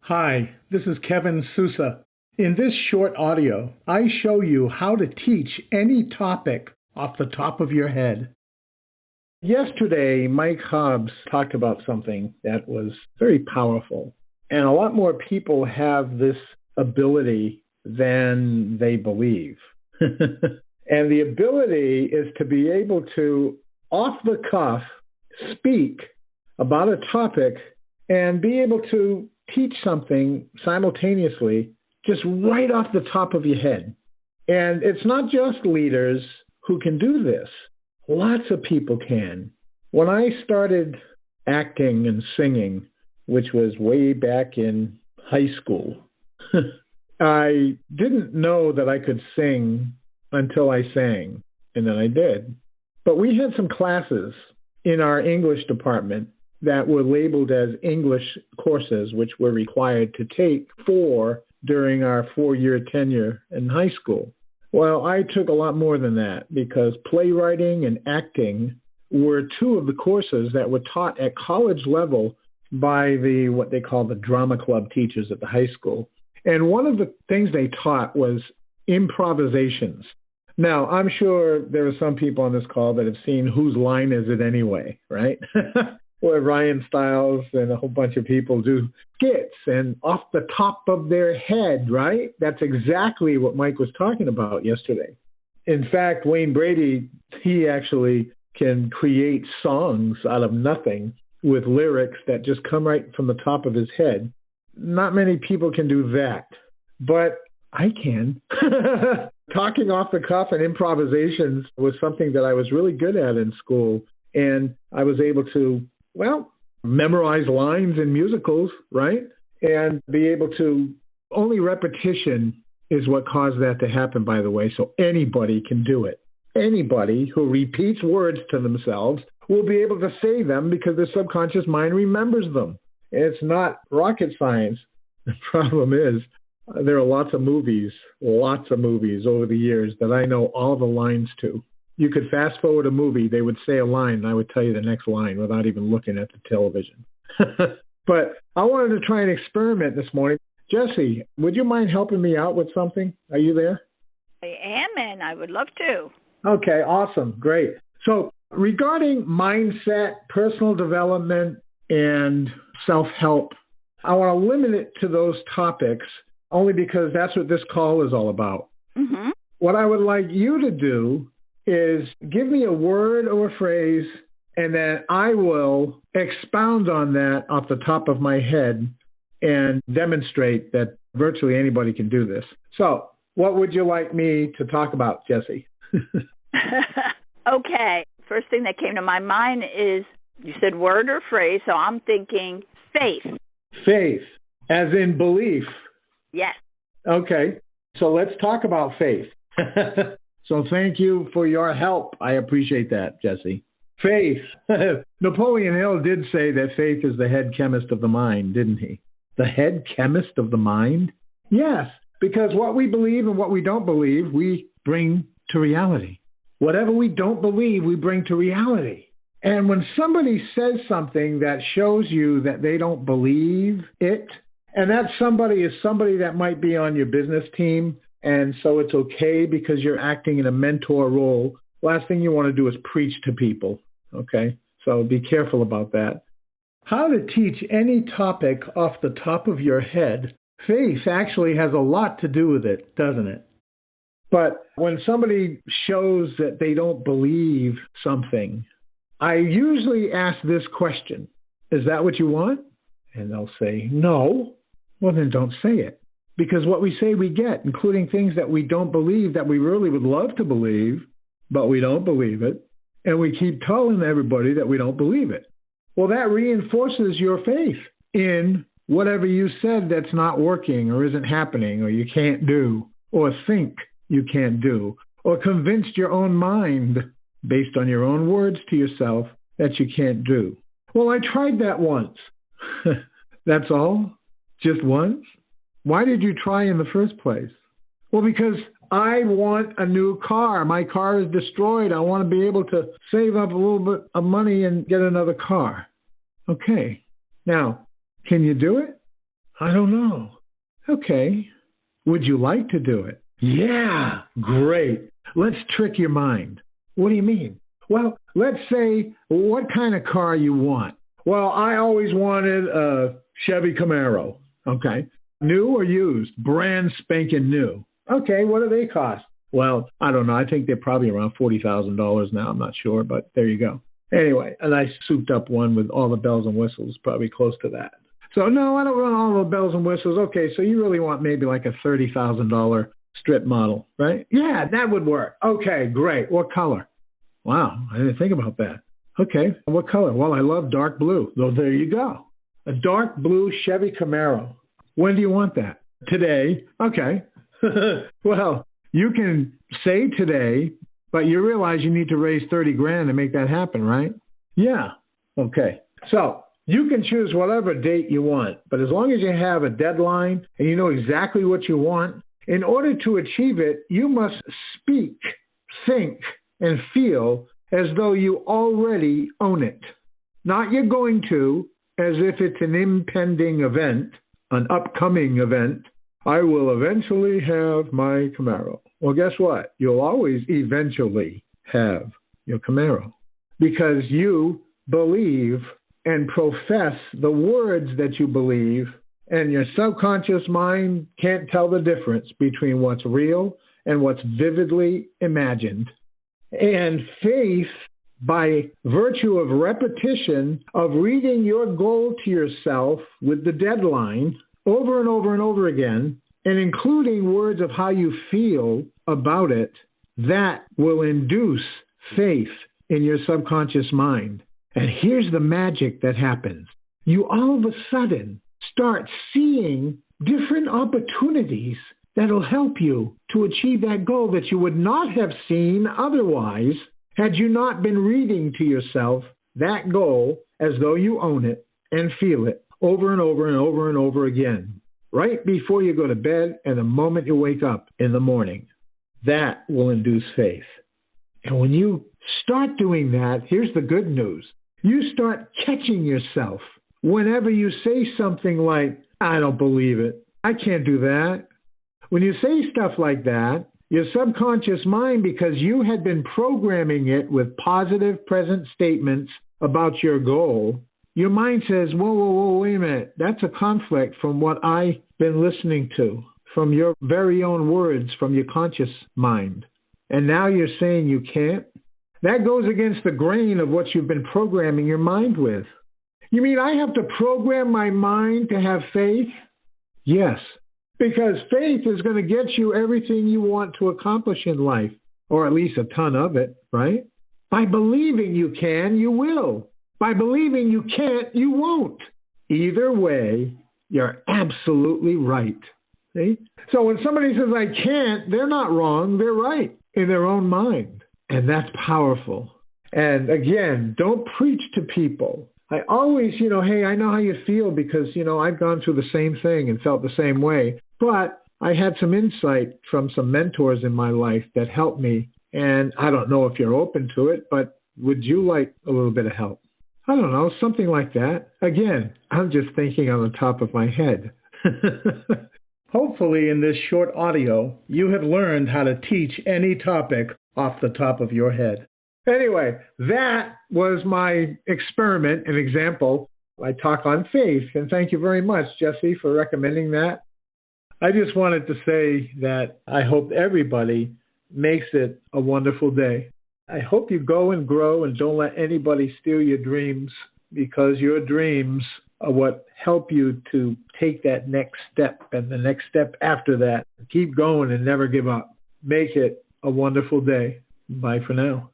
Hi, this is Kevin Sousa. In this short audio, I show you how to teach any topic off the top of your head. Yesterday, Mike Hobbs talked about something that was very powerful. And a lot more people have this ability than they believe. And the ability is to be able to, off the cuff, speak about a topic and be able to teach something simultaneously just right off the top of your head. And it's not just leaders who can do this. Lots of people can. When I started acting and singing, which was way back in high school, I didn't know that I could sing until I sang, and then I did. But we had some classes in our English department that were labeled as English courses, which were required to take during our 4-year tenure in high school. Well, I took a lot more than that because playwriting and acting were two of the courses that were taught at college level by what they call the drama club teachers at the high school. And one of the things they taught was improvisations. Now, I'm sure there are some people on this call that have seen Whose Line Is It Anyway, right? Where Ryan Stiles and a whole bunch of people do skits and off the top of their head, right? That's exactly what Mike was talking about yesterday. In fact, Wayne Brady, he actually can create songs out of nothing with lyrics that just come right from the top of his head. Not many people can do that, but I can. Talking off the cuff and improvisations was something that I was really good at in school, and I was able to memorize lines in musicals, right? And be able to, only repetition is what caused that to happen, by the way, so anybody can do it. Anybody who repeats words to themselves will be able to say them because their subconscious mind remembers them. It's not rocket science. The problem is there are lots of movies over the years that I know all the lines to. You could fast forward a movie, they would say a line, and I would tell you the next line without even looking at the television. But I wanted to try an experiment this morning. Jesse, would you mind helping me out with something? Are you there? I am, and I would love to. Okay, awesome. Great. So regarding mindset, personal development, and self-help, I want to limit it to those topics only because that's what this call is all about. Mm-hmm. What I would like you to do is give me a word or a phrase, and then I will expound on that off the top of my head and demonstrate that virtually anybody can do this. So what would you like me to talk about, Jesse? Okay. First thing that came to my mind is you said word or phrase, so I'm thinking faith. Faith, as in belief. Yes. Okay. So let's talk about faith. So thank you for your help. I appreciate that, Jesse. Faith. Napoleon Hill did say that faith is the head chemist of the mind, didn't he? The head chemist of the mind? Yes, because what we believe and what we don't believe, we bring to reality. Whatever we don't believe, we bring to reality. And when somebody says something that shows you that they don't believe it, and that somebody is somebody that might be on your business team, and so it's okay because you're acting in a mentor role. Last thing you want to do is preach to people, okay? So be careful about that. How to teach any topic off the top of your head. Faith actually has a lot to do with it, doesn't it? But when somebody shows that they don't believe something, I usually ask this question: is that what you want? And they'll say, no. Well, then don't say it. Because what we say we get, including things that we don't believe that we really would love to believe, but we don't believe it. And we keep telling everybody that we don't believe it. Well, that reinforces your faith in whatever you said that's not working or isn't happening or you can't do or think you can't do or convinced your own mind based on your own words to yourself that you can't do. Well, I tried that once. That's all? Just once? Why did you try in the first place? Well, because I want a new car. My car is destroyed. I want to be able to save up a little bit of money and get another car. Okay. Now, can you do it? I don't know. Okay. Would you like to do it? Yeah. Great. Let's trick your mind. What do you mean? Well, let's say what kind of car you want. Well, I always wanted a Chevy Camaro. Okay. New or used? Brand spanking new. Okay. What do they cost? Well, I don't know. I think they're probably around $40,000 now. I'm not sure, but there you go. Anyway, a nice souped up one with all the bells and whistles, probably close to that. So, no, I don't want all the bells and whistles. Okay, so you really want maybe like a $30,000 strip model, right? Yeah, that would work. Okay, great. What color? Wow, I didn't think about that. Okay, what color? Well, I love dark blue. So there you go. A dark blue Chevy Camaro. When do you want that? Today. Okay. Well, you can say today, but you realize you need to raise 30 grand to make that happen, right? Yeah. Okay. So you can choose whatever date you want, but as long as you have a deadline and you know exactly what you want, in order to achieve it, you must speak, think, and feel as though you already own it. Not you're going to, as if it's an impending event, an upcoming event. I will eventually have my Camaro. Well, guess what? You'll always eventually have your Camaro because you believe and profess the words that you believe, and your subconscious mind can't tell the difference between what's real and what's vividly imagined. And faith, by virtue of repetition of reading your goal to yourself with the deadline over and over and over again, and including words of how you feel about it, that will induce faith in your subconscious mind. And here's the magic that happens. You all of a sudden start seeing different opportunities that'll help you to achieve that goal that you would not have seen otherwise had you not been reading to yourself that goal as though you own it and feel it over and over and over and over again, right before you go to bed and the moment you wake up in the morning. That will induce faith. And when you start doing that, here's the good news. You start catching yourself whenever you say something like, I don't believe it. I can't do that. When you say stuff like that, your subconscious mind, because you had been programming it with positive present statements about your goal, your mind says, whoa, wait a minute. That's a conflict from what I've been listening to, from your very own words, from your conscious mind. And now you're saying you can't? That goes against the grain of what you've been programming your mind with. You mean I have to program my mind to have faith? Yes, because faith is going to get you everything you want to accomplish in life, or at least a ton of it, right? By believing you can, you will. By believing you can't, you won't. Either way, you're absolutely right. See? So when somebody says, I can't, they're not wrong. They're right in their own mind. And that's powerful. And again, don't preach to people. I always, hey, I know how you feel because, I've gone through the same thing and felt the same way. But I had some insight from some mentors in my life that helped me. And I don't know if you're open to it, but would you like a little bit of help? I don't know, something like that. Again, I'm just thinking on the top of my head. Hopefully in this short audio, you have learned how to teach any topic off the top of your head. Anyway, that was my experiment, an example. I talk on faith, and thank you very much, Jesse, for recommending that. I just wanted to say that I hope everybody makes it a wonderful day. I hope you go and grow and don't let anybody steal your dreams, because your dreams are what help you to take that next step and the next step after that. Keep going and never give up. Make it a wonderful day. Bye for now.